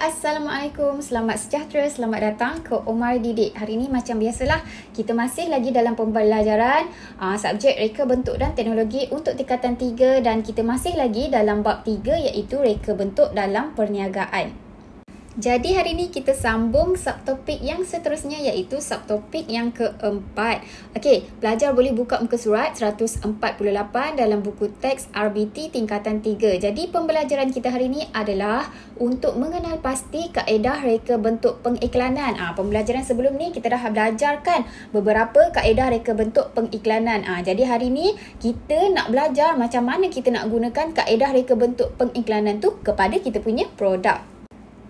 Assalamualaikum, selamat sejahtera, selamat datang ke Omar Didik. Hari ini macam biasalah, kita masih lagi dalam pembelajaran subjek reka bentuk dan teknologi untuk tingkatan 3 dan kita masih lagi dalam bab 3 iaitu reka bentuk dalam perniagaan. Jadi hari ini kita sambung subtopik yang seterusnya iaitu subtopik yang keempat. Okey, pelajar boleh buka muka surat 148 dalam buku teks RBT tingkatan 3. Jadi pembelajaran kita hari ini adalah untuk mengenal pasti kaedah reka bentuk pengiklanan. Pembelajaran sebelum ni kita dah belajarkan beberapa kaedah reka bentuk pengiklanan. Jadi hari ini kita nak belajar macam mana kita nak gunakan kaedah reka bentuk pengiklanan tu kepada kita punya produk.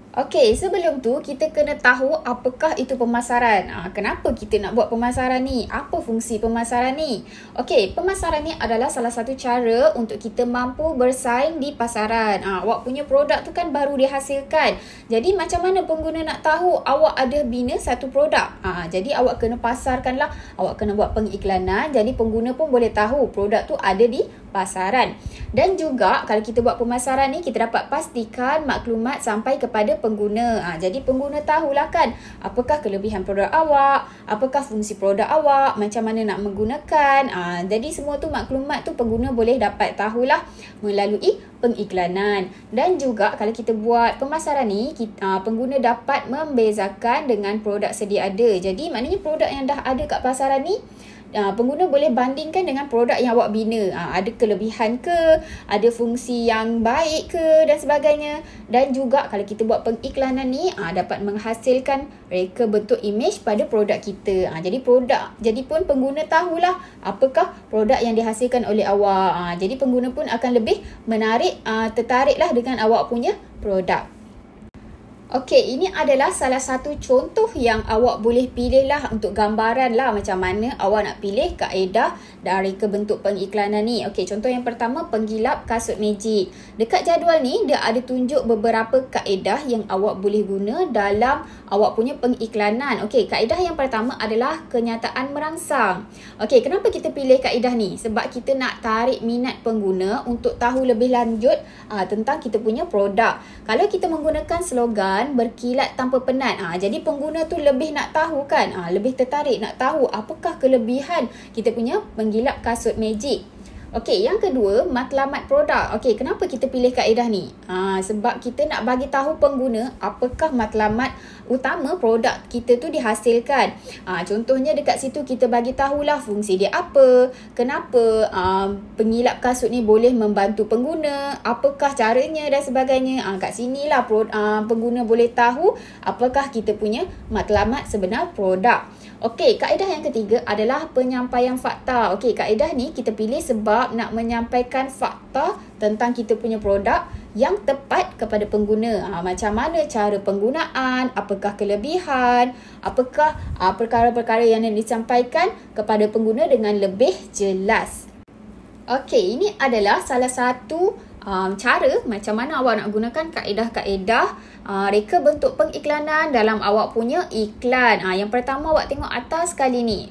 Okey, sebelum tu kita kena tahu apakah itu pemasaran. Kenapa kita nak buat pemasaran ni? Apa fungsi pemasaran ni? Okey, pemasaran ni adalah salah satu cara untuk kita mampu bersaing di pasaran. Awak punya produk tu kan baru dihasilkan. Jadi macam mana pengguna nak tahu awak ada bina satu produk? Jadi awak kena pasarkanlah. Awak kena buat pengiklanan. Jadi pengguna pun boleh tahu produk tu ada di pasaran. Dan juga kalau kita buat pemasaran ni, kita dapat pastikan maklumat sampai kepada pengguna. Jadi pengguna tahulah kan apakah kelebihan produk awak, apakah fungsi produk awak, macam mana nak menggunakan. Jadi semua tu maklumat tu pengguna boleh dapat tahulah melalui pengiklanan. Dan juga kalau kita buat pemasaran ni, pengguna dapat membezakan dengan produk sedia ada. Jadi maknanya produk yang dah ada kat pasaran ni, pengguna boleh bandingkan dengan produk yang awak bina. Ada kelebihan ke, ada fungsi yang baik ke dan sebagainya. Dan juga kalau kita buat pengiklanan ni, dapat menghasilkan reka bentuk imej pada produk kita. Jadi pun pengguna tahulah apakah produk yang dihasilkan oleh awak. Jadi pengguna pun akan lebih tertariklah dengan awak punya produk. Okey, ini adalah salah satu contoh yang awak boleh pilih lah untuk gambaran lah macam mana awak nak pilih kaedah dari kebentuk pengiklanan ni. Okey, contoh yang pertama, penggilap kasut magic. Dekat jadual ni, dia ada tunjuk beberapa kaedah yang awak boleh guna dalam awak punya pengiklanan. Okey, kaedah yang pertama adalah kenyataan merangsang. Okey, kenapa kita pilih kaedah ni? Sebab kita nak tarik minat pengguna untuk tahu lebih lanjut tentang kita punya produk. Kalau kita menggunakan slogan berkilat tanpa penat, jadi pengguna tu lebih nak tahu kan, lebih tertarik nak tahu apakah kelebihan kita punya penggilap kasut magic. Okey, yang kedua, matlamat produk. Okey, kenapa kita pilih kaedah ni? Sebab kita nak bagi tahu pengguna apakah matlamat utama produk kita tu dihasilkan. Contohnya dekat situ kita bagi tahulah fungsi dia apa, kenapa pengilap kasut ni boleh membantu pengguna, apakah caranya dan sebagainya. Kat sinilah pengguna boleh tahu apakah kita punya matlamat sebenar produk. Okey, kaedah yang ketiga adalah penyampaian fakta. Okey, kaedah ni kita pilih sebab nak menyampaikan fakta tentang kita punya produk yang tepat kepada pengguna. Macam mana cara penggunaan, apakah kelebihan, apakah perkara-perkara yang disampaikan kepada pengguna dengan lebih jelas. Okey, ini adalah salah satu cara macam mana awak nak gunakan kaedah-kaedah reka bentuk pengiklanan dalam awak punya iklan. Yang pertama, awak tengok atas sekali ni.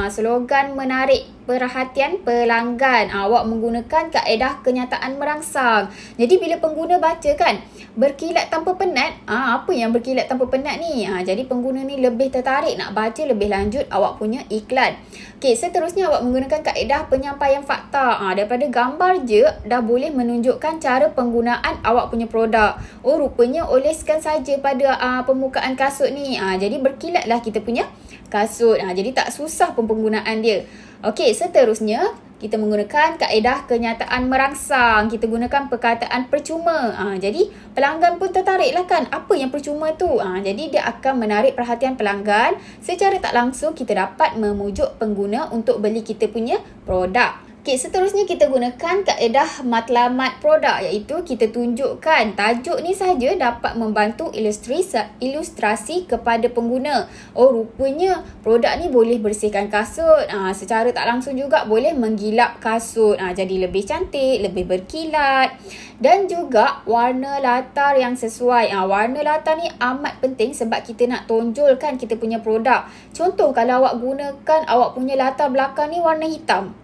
Slogan menarik perhatian pelanggan. Awak menggunakan kaedah kenyataan merangsang. Jadi bila pengguna baca kan, berkilat tanpa penat. Apa yang berkilat tanpa penat ni? Jadi pengguna ni lebih tertarik nak baca lebih lanjut awak punya iklan. Okey, seterusnya awak menggunakan kaedah penyampaian fakta. Daripada gambar je dah boleh menunjukkan cara penggunaan awak punya produk. Rupanya oleskan saja pada permukaan kasut ni. Jadi berkilatlah kita punya kasut. Jadi tak susah pun penggunaan dia. Okey, seterusnya kita menggunakan kaedah kenyataan merangsang. Kita gunakan perkataan percuma. Jadi pelanggan pun tertariklah kan apa yang percuma tu. Jadi dia akan menarik perhatian pelanggan. Secara tak langsung kita dapat memujuk pengguna untuk beli kita punya produk. Okey, seterusnya kita gunakan kaedah matlamat produk iaitu kita tunjukkan tajuk ni saja dapat membantu ilustrasi kepada pengguna. Rupanya produk ni boleh bersihkan kasut. Secara tak langsung juga boleh menggilap kasut. Jadi lebih cantik, lebih berkilat. Dan juga warna latar yang sesuai. Warna latar ni amat penting sebab kita nak tonjolkan kita punya produk. Contoh kalau awak gunakan awak punya latar belakang ni warna hitam.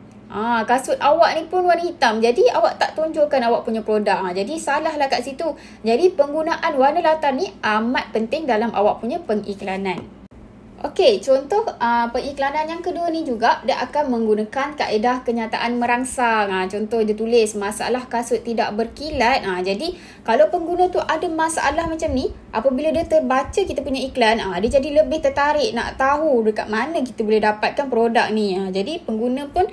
Kasut awak ni pun warna hitam. Jadi awak tak tunjukkan awak punya produk. Jadi salah lah kat situ. Jadi penggunaan warna latar ni amat penting dalam awak punya pengiklanan. Okey, contoh periklanan yang kedua ni juga dia akan menggunakan kaedah kenyataan merangsang. Contoh dia tulis masalah kasut tidak berkilat. Jadi kalau pengguna tu ada masalah macam ni, apabila dia terbaca kita punya iklan, dia jadi lebih tertarik nak tahu dekat mana kita boleh dapatkan produk ni. Jadi pengguna pun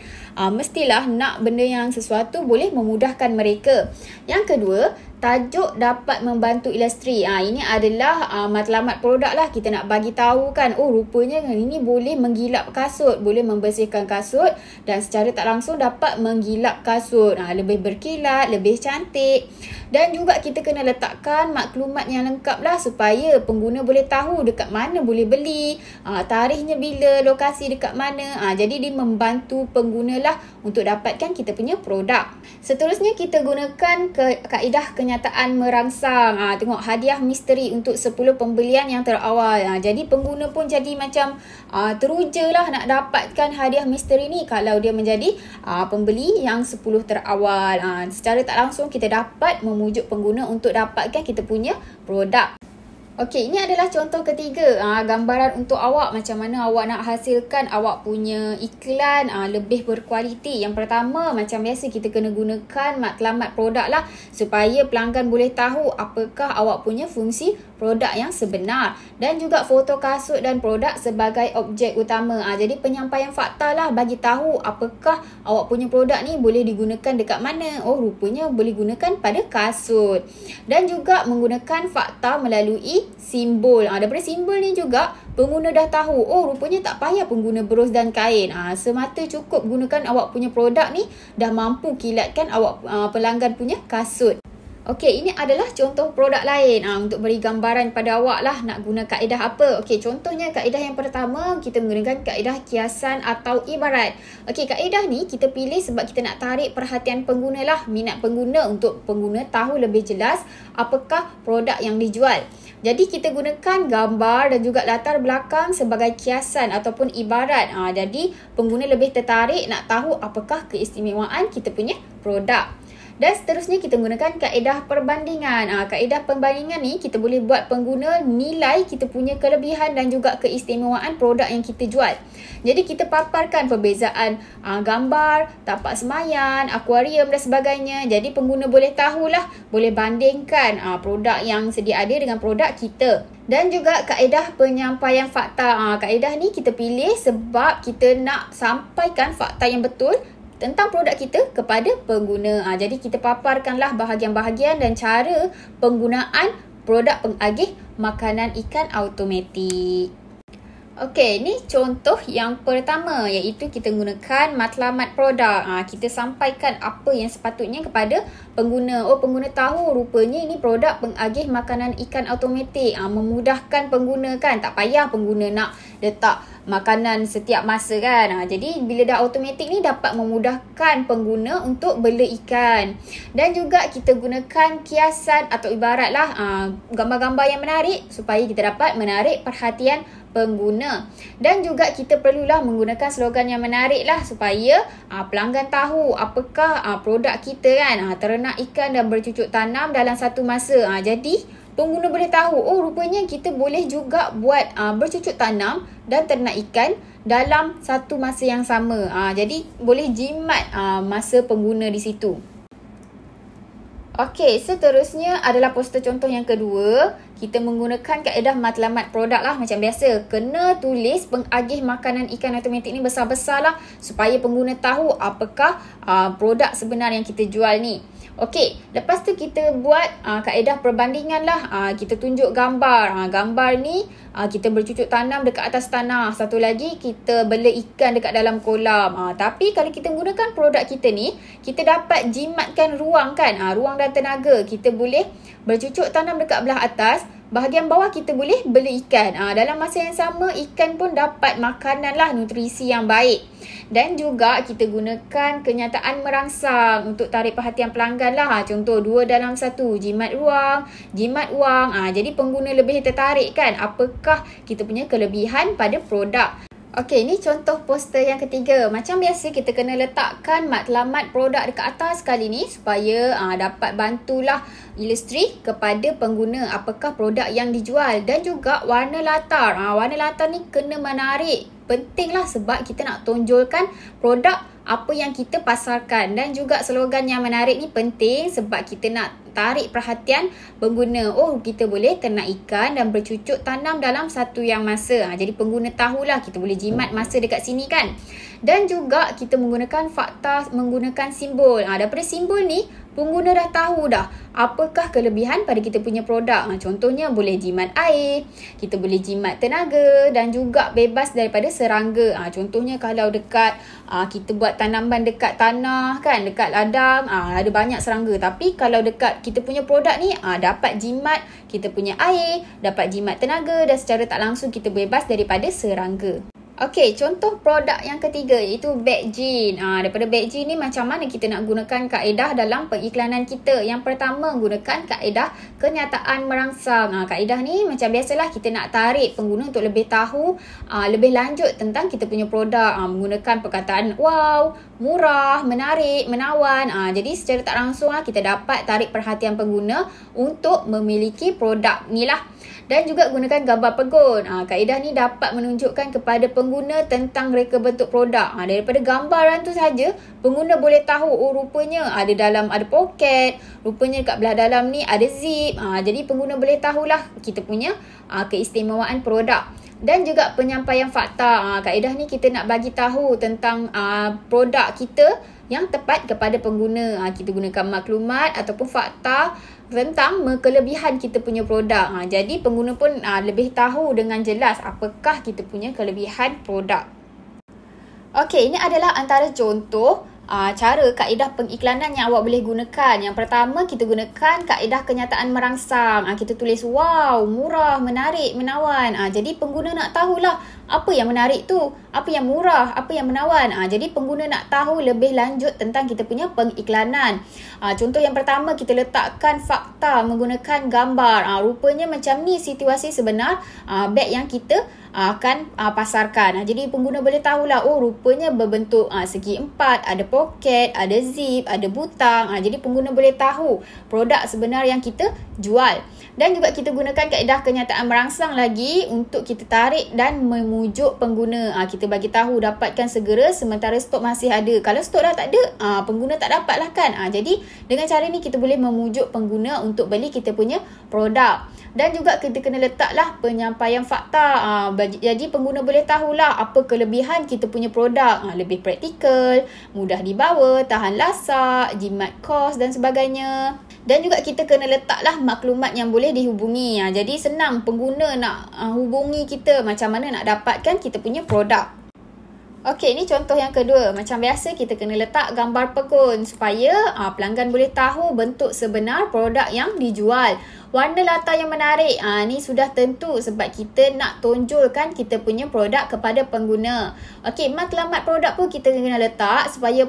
mestilah nak benda yang sesuatu boleh memudahkan mereka. Yang kedua, tajuk dapat membantu ilustri. Ini adalah matlamat produk lah. Kita nak bagi tahu kan, rupanya ini boleh menggilap kasut, boleh membersihkan kasut dan secara tak langsung dapat menggilap kasut. Lebih berkilat, lebih cantik. Dan juga kita kena letakkan maklumat yang lengkap lah supaya pengguna boleh tahu dekat mana boleh beli, tarikhnya bila, lokasi dekat mana. Jadi dia membantu pengguna lah untuk dapatkan kita punya produk. Seterusnya kita gunakan kaedah kenyataan merangsang. Tengok hadiah misteri untuk 10 pembelian yang terawal. Jadi pengguna pun jadi macam teruja lah nak dapatkan hadiah misteri ni kalau dia menjadi pembeli yang 10 terawal. Secara tak langsung kita dapat memujuk pengguna untuk dapatkan kita punya produk. Okey, ini adalah contoh ketiga, gambaran untuk awak macam mana awak nak hasilkan awak punya iklan lebih berkualiti. Yang pertama, macam biasa kita kena gunakan matlamat produk lah supaya pelanggan boleh tahu apakah awak punya fungsi produk yang sebenar. Dan juga foto kasut dan produk sebagai objek utama. Jadi penyampaian fakta lah bagi tahu apakah awak punya produk ni boleh digunakan dekat mana. Rupanya boleh gunakan pada kasut. Dan juga menggunakan fakta melalui simbol. Daripada simbol ni juga pengguna dah tahu, rupanya tak payah pengguna berus dan kain. Semata cukup gunakan awak punya produk ni dah mampu kilatkan awak pelanggan punya kasut. Okey, ini adalah contoh produk lain untuk beri gambaran pada awak lah nak guna kaedah apa. Okey, contohnya kaedah yang pertama kita menggunakan kaedah kiasan atau ibarat. Okey, kaedah ni kita pilih sebab kita nak tarik perhatian pengguna lah, minat pengguna untuk pengguna tahu lebih jelas apakah produk yang dijual. Jadi kita gunakan gambar dan juga latar belakang sebagai kiasan ataupun ibarat. Jadi pengguna lebih tertarik nak tahu apakah keistimewaan kita punya produk. Dan seterusnya kita gunakan kaedah perbandingan. Kaedah perbandingan ni kita boleh buat pengguna nilai kita punya kelebihan dan juga keistimewaan produk yang kita jual. Jadi kita paparkan perbezaan gambar, tapak semayan, akuarium dan sebagainya. Jadi pengguna boleh tahulah, boleh bandingkan produk yang sedia ada dengan produk kita. Dan juga kaedah penyampaian fakta. Kaedah ni kita pilih sebab kita nak sampaikan fakta yang betul tentang produk kita kepada pengguna. Jadi kita paparkanlah bahagian-bahagian dan cara penggunaan produk pengagih makanan ikan automatik. Okey, ni contoh yang pertama iaitu kita gunakan matlamat produk. Kita sampaikan apa yang sepatutnya kepada pengguna. Pengguna tahu rupanya ini produk pengagih makanan ikan automatik. Memudahkan pengguna kan. Tak payah pengguna nak letak makanan setiap masa kan. Jadi bila dah automatik ni dapat memudahkan pengguna untuk bela ikan. Dan juga kita gunakan kiasan atau ibarat lah, gambar-gambar yang menarik supaya kita dapat menarik perhatian pengguna. Dan juga kita perlulah menggunakan slogan yang menarik lah supaya pelanggan tahu apakah produk kita kan. Ternak ikan dan bercucuk tanam dalam satu masa. Jadi pengguna boleh tahu, rupanya kita boleh juga buat bercucuk tanam dan ternak ikan dalam satu masa yang sama. Jadi boleh jimat masa pengguna di situ. Okey, seterusnya adalah poster contoh yang kedua. Kita menggunakan kaedah matlamat produk lah macam biasa. Kena tulis pengagih makanan ikan automatik ni besar-besar lah supaya pengguna tahu apakah produk sebenar yang kita jual ni. Okey, lepas tu kita buat kaedah perbandingan lah. Kita tunjuk gambar. Gambar ni kita bercucuk tanam dekat atas tanah. Satu lagi kita bela ikan dekat dalam kolam. Tapi kalau kita menggunakan produk kita ni, kita dapat jimatkan ruang kan. Ruang dan tenaga. Kita boleh bercucuk tanam dekat belah atas. Bahagian bawah kita boleh bela ikan. Dalam masa yang sama, ikan pun dapat makanan lah, nutrisi yang baik. Dan juga kita gunakan kenyataan merangsang untuk tarik perhatian pelanggan lah. Contoh 2 dalam 1, jimat ruang, jimat wang. Jadi pengguna lebih tertarik kan apakah kita punya kelebihan pada produk. Okey, ini contoh poster yang ketiga. Macam biasa kita kena letakkan matlamat produk dekat atas kali ni supaya dapat bantulah ilustri kepada pengguna apakah produk yang dijual, dan juga warna latar. Warna latar ni kena menarik. Pentinglah sebab kita nak tonjolkan produk apa yang kita pasarkan, dan juga slogan yang menarik ni penting sebab kita nak tarik perhatian pengguna. Oh, kita boleh ternak ikan dan bercucuk tanam dalam satu yang masa. Jadi pengguna tahulah kita boleh jimat masa dekat sini kan. Dan juga kita menggunakan fakta menggunakan simbol. Daripada simbol ni pengguna dah tahu dah apakah kelebihan pada kita punya produk. Contohnya boleh jimat air, kita boleh jimat tenaga dan juga bebas daripada serangga. Contohnya kalau dekat kita buat tanaman dekat tanah kan, dekat ladang, ada banyak serangga. Tapi kalau dekat kita punya produk ni dapat jimat kita punya air, dapat jimat tenaga, dan secara tak langsung kita bebas daripada serangga. Okey, contoh produk yang ketiga iaitu beg jean. Daripada beg jean ni macam mana kita nak gunakan kaedah dalam pengiklanan kita. Yang pertama, gunakan kaedah kenyataan merangsang. Kaedah ni macam biasalah kita nak tarik pengguna untuk lebih tahu lebih lanjut tentang kita punya produk. Menggunakan perkataan wow, murah, menarik, menawan. Jadi secara tak langsung kita dapat tarik perhatian pengguna untuk memiliki produk ni lah. Dan juga gunakan gambar pegun. Kaedah ni dapat menunjukkan kepada pengguna tentang reka bentuk produk. Daripada gambaran tu saja, pengguna boleh tahu, oh rupanya ada poket, rupanya kat belah dalam ni ada zip. Jadi pengguna boleh tahulah kita punya keistimewaan produk. Dan juga penyampaian fakta. Kaedah ni kita nak bagi tahu tentang produk kita yang tepat kepada pengguna. Kita gunakan maklumat ataupun fakta tentang kelebihan kita punya produk. Jadi pengguna pun lebih tahu dengan jelas apakah kita punya kelebihan produk. Okey, ini adalah antara contoh cara kaedah pengiklanan yang awak boleh gunakan. Yang pertama, kita gunakan kaedah kenyataan merangsang. Kita tulis wow, murah, menarik, menawan. Jadi pengguna nak tahulah apa yang menarik tu, apa yang murah, apa yang menawan. Jadi pengguna nak tahu lebih lanjut tentang kita punya pengiklanan. Contoh yang pertama, kita letakkan fakta menggunakan gambar. Rupanya macam ni situasi sebenar beg yang kita akan pasarkan. Jadi pengguna boleh tahulah, oh rupanya berbentuk segi empat, ada poket, ada zip, ada butang. Jadi pengguna boleh tahu produk sebenar yang kita jual. Dan juga kita gunakan kaedah kenyataan merangsang lagi untuk kita tarik dan memujuk pengguna. Kita bagi tahu dapatkan segera sementara stok masih ada. Kalau stok dah tak ada, pengguna tak dapat lah kan. Jadi dengan cara ni kita boleh memujuk pengguna untuk beli kita punya produk. Dan juga kita kena letaklah penyampaian fakta. Jadi pengguna boleh tahulah apa kelebihan kita punya produk. Lebih praktikal, mudah dibawa, tahan lasak, jimat kos dan sebagainya. Dan juga kita kena letaklah maklumat yang boleh dihubungi. Jadi senang pengguna nak hubungi kita macam mana nak dapatkan kita punya produk. Okey, ini contoh yang kedua. Macam biasa kita kena letak gambar pegun supaya pelanggan boleh tahu bentuk sebenar produk yang dijual. Warna latar yang menarik, ni sudah tentu sebab kita nak tonjolkan kita punya produk kepada pengguna. Okey, matlamat produk pun kita kena letak supaya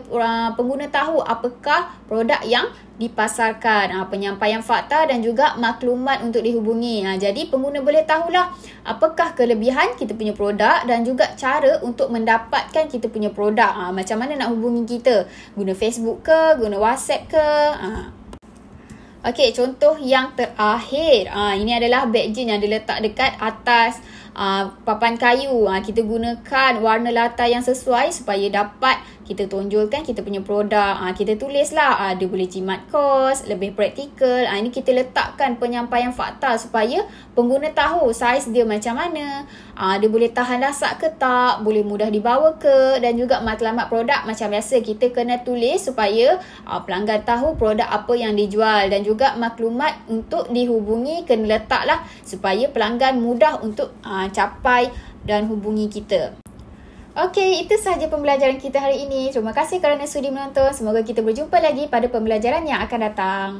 pengguna tahu apakah produk yang dipasarkan. Penyampaian fakta dan juga maklumat untuk dihubungi. Jadi pengguna boleh tahulah apakah kelebihan kita punya produk dan juga cara untuk mendapatkan kita punya produk. Macam mana nak hubungi kita? Guna Facebook ke? Guna WhatsApp ke? Okey, contoh yang terakhir. Ini adalah beg jean yang diletak dekat atas papan kayu. Kita gunakan warna latar yang sesuai supaya dapat kita tonjolkan kita punya produk. Kita tulislah dia boleh jimat kos, lebih praktikal. Ini kita letakkan penyampaian fakta supaya pengguna tahu saiz dia macam mana, dia boleh tahan lasak ke tak, boleh mudah dibawa ke. Dan juga matlamat produk macam biasa kita kena tulis supaya pelanggan tahu produk apa yang dijual. Dan juga maklumat untuk dihubungi kena letaklah supaya pelanggan mudah untuk capai dan hubungi kita. Okey, itu sahaja pembelajaran kita hari ini. Terima kasih kerana sudi menonton. Semoga kita berjumpa lagi pada pembelajaran yang akan datang.